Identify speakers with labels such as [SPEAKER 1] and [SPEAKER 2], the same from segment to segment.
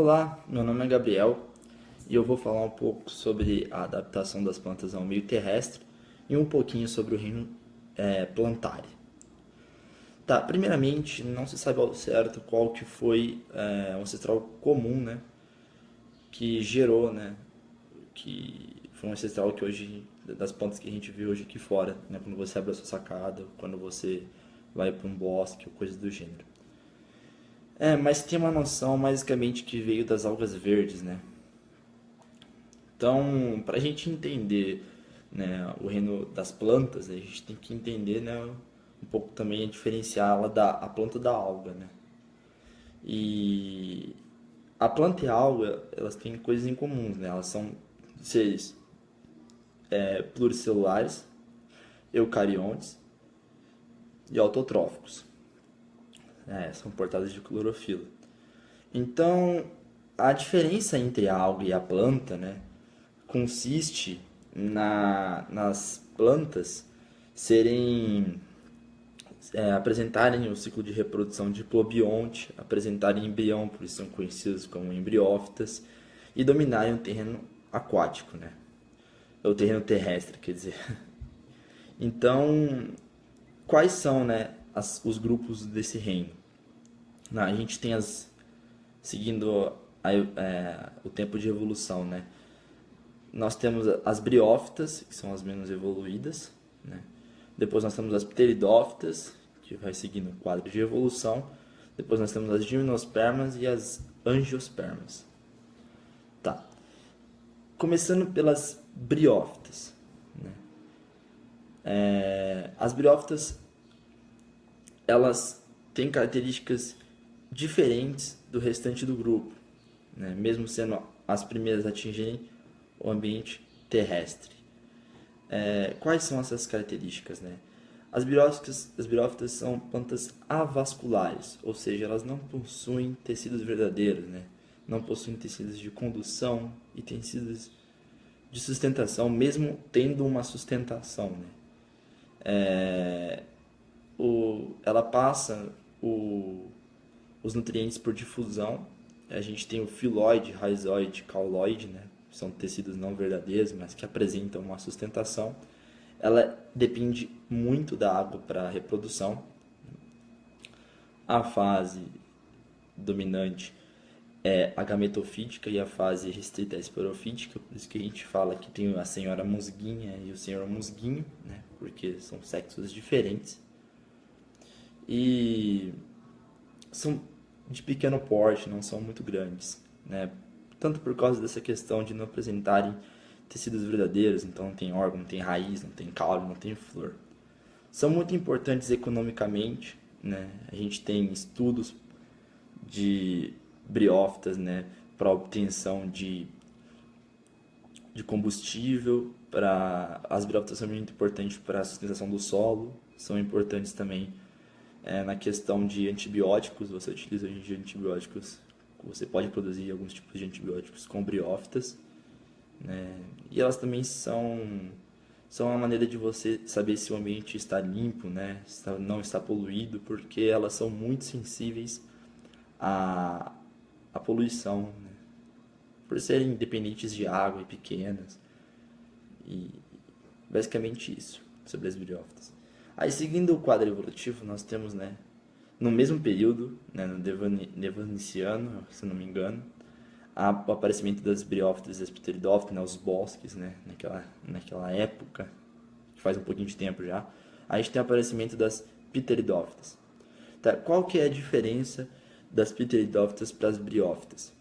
[SPEAKER 1] Olá, meu nome é Gabriel e eu vou falar um pouco sobre a adaptação das plantas ao meio terrestre e um pouquinho sobre o reino plantário. Tá, primeiramente, não se sabe ao certo qual que foi o ancestral comum, né, que gerou, né, que foi um ancestral que hoje, das plantas que a gente vê hoje aqui fora, né, quando você abre a sua sacada, quando você vai para um bosque ou coisa do gênero. Mas tem uma noção basicamente que veio das algas verdes, né? Então, para a gente entender, né, o reino das plantas, a gente tem que entender, né, um pouco também diferenciá-la da a planta da alga, né? E a planta e a alga, elas têm coisas em comuns, né? Elas são seres pluricelulares, eucariontes e autotróficos. São portadas de clorofila. Então, a diferença entre a alga e a planta, né, consiste nas plantas serem apresentarem o ciclo de reprodução diplobionte, apresentarem embrião, por isso são conhecidos como embriófitas, e dominarem o terreno aquático, né? O terreno terrestre, quer dizer. Então, quais são, né, os grupos desse reino? A gente tem seguindo o tempo de evolução, né? Nós temos as briófitas, que são as menos evoluídas, né? Depois nós temos as pteridófitas, que vai seguindo o quadro de evolução. Depois nós temos as gimnospermas e as angiospermas. Tá. Começando pelas briófitas, né? As briófitas, elas têm características diferentes do restante do grupo, né? Mesmo sendo as primeiras a atingirem o ambiente terrestre. Quais são essas características, né? As briófitas são plantas avasculares, ou seja, elas não possuem tecidos verdadeiros, né? Não possuem tecidos de condução e tecidos de sustentação, mesmo tendo uma sustentação, né? Ela passa os nutrientes por difusão. A gente tem o filoide, raizoide, cauloide, né? São tecidos não verdadeiros, mas que apresentam uma sustentação. Ela depende muito da água para a reprodução. A fase dominante é a gametofítica e a fase restrita é a esporofítica, por isso que a gente fala que tem a senhora musguinha e o senhor musguinho, né? Porque são sexos diferentes. E são de pequeno porte, não são muito grandes, né? Tanto por causa dessa questão de não apresentarem tecidos verdadeiros, então não tem órgão, não tem raiz, não tem caule, não tem flor. São muito importantes economicamente, né? A gente tem estudos de briófitas, né, para obtenção de combustível, para as briófitas são muito importantes para a sustentação do solo, são importantes também na questão de antibióticos. Você utiliza hoje em dia antibióticos, você pode produzir alguns tipos de antibióticos com briófitas, né? E elas também são uma maneira de você saber se o ambiente está limpo, né? Não está poluído, porque elas são muito sensíveis à poluição, né? Por serem dependentes de água e pequenas. E basicamente isso sobre as briófitas. Aí, seguindo o quadro evolutivo, nós temos, né, no mesmo período, né, no Devaniciano, se não me engano, o aparecimento das briófitas e das pteridófitas, né, os bosques, né, naquela época, que faz um pouquinho de tempo já. A gente tem o aparecimento das pteridófitas. Tá? Qual que é a diferença das pteridófitas para as briófitas?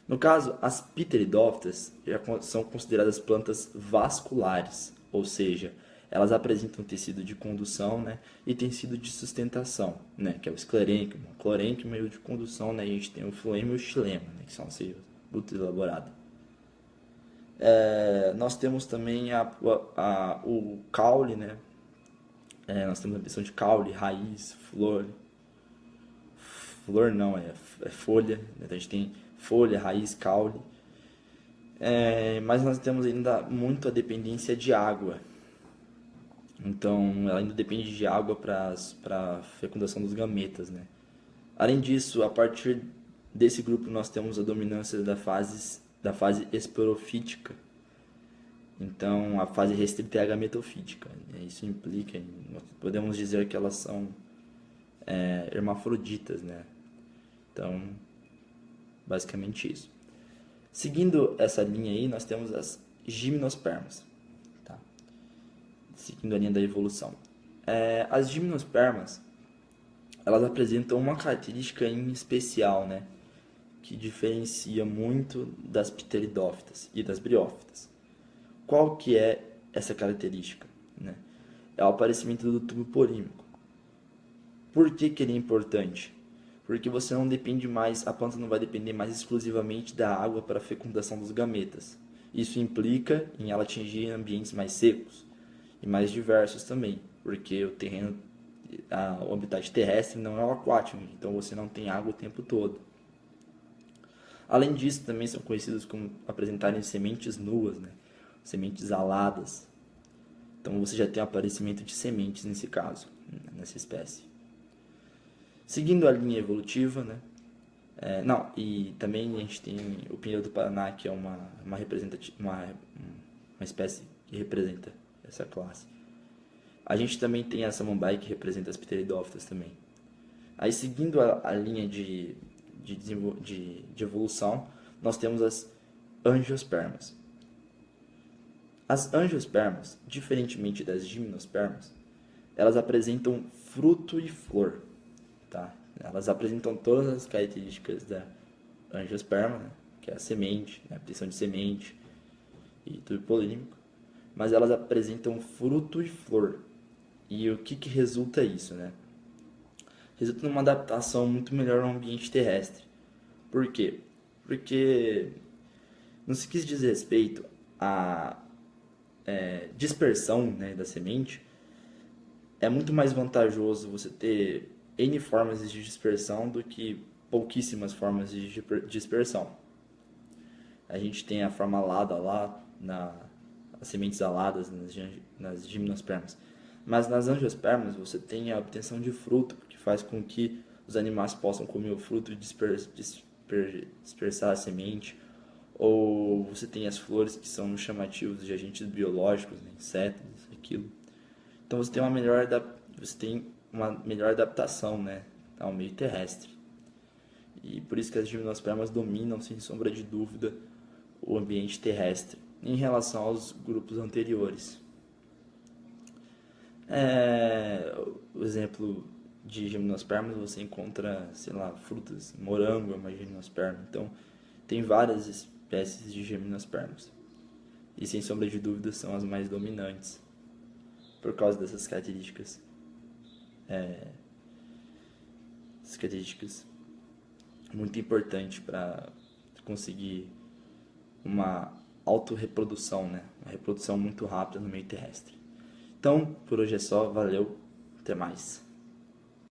[SPEAKER 1] No caso, as pteridófitas já são consideradas plantas vasculares, ou seja, elas apresentam tecido de condução, né, e tecido de sustentação, né, que é o esclerênquima, o clorênquima, e o de condução, né, a gente tem o floema e o xilema, né, que são assim, muito elaborados. Nós temos também o caule, né, nós temos a questão de caule, raiz, flor não, é folha, né, então a gente tem folha, raiz, caule, mas nós temos ainda muito a dependência de água. Então, ela ainda depende de água para a fecundação dos gametas, né? Além disso, a partir desse grupo nós temos a dominância da fase esporofítica. Então, a fase restrita é a gametofítica. Isso implica, nós podemos dizer que elas são hermafroditas, né? Então, basicamente isso. Seguindo essa linha aí, nós temos as gimnospermas, tá? Seguindo a linha da evolução. As gimnospermas, elas apresentam uma característica em especial, né? Que diferencia muito das pteridófitas e das briófitas. Qual que é essa característica, né? É o aparecimento do tubo polímico. Por que que ele é importante? Porque você não depende mais, a planta não vai depender mais exclusivamente da água para a fecundação dos gametas. Isso implica em ela atingir ambientes mais secos e mais diversos também, porque o terreno, o habitat terrestre não é o aquático, então você não tem água o tempo todo. Além disso, também são conhecidos como apresentarem sementes nuas, né? Sementes aladas. Então você já tem o aparecimento de sementes nesse caso, nessa espécie. Seguindo a linha evolutiva, né? E também a gente tem o pinheiro do Paraná, que é uma espécie que representa essa classe. A gente também tem a samambaia, que representa as pteridófitas também. Aí, seguindo a linha de evolução, nós temos as angiospermas. As angiospermas, diferentemente das gimnospermas, elas apresentam fruto e flor, tá? Elas apresentam todas as características da angiosperma, né? Que é a semente, né? A obtenção de semente e tubo polímico, mas elas apresentam fruto e flor. E o que resulta isso, né? Resulta numa adaptação muito melhor ao ambiente terrestre. Por quê? Porque no que se diz respeito à dispersão, né, da semente, é muito mais vantajoso você ter N formas de dispersão do que pouquíssimas formas de dispersão. A gente tem a forma alada lá, as sementes aladas nas gimnospermas. Mas nas angiospermas você tem a obtenção de fruto, que faz com que os animais possam comer o fruto e dispersar a semente. Ou você tem as flores, que são chamativos de agentes biológicos, né? Insetos, aquilo. Então você tem uma melhor adaptação, né, ao meio terrestre. E por isso que as gimnospermas dominam, sem sombra de dúvida, o ambiente terrestre em relação aos grupos anteriores. O exemplo de gimnospermas você encontra, sei lá, frutas, morango é uma gimnosperma. Então, tem várias espécies de gimnospermas. E sem sombra de dúvida são as mais dominantes por causa dessas características. Essas características muito importantes para conseguir uma autorreprodução, né? Uma reprodução muito rápida no meio terrestre. Então, por hoje é só. Valeu. Até mais.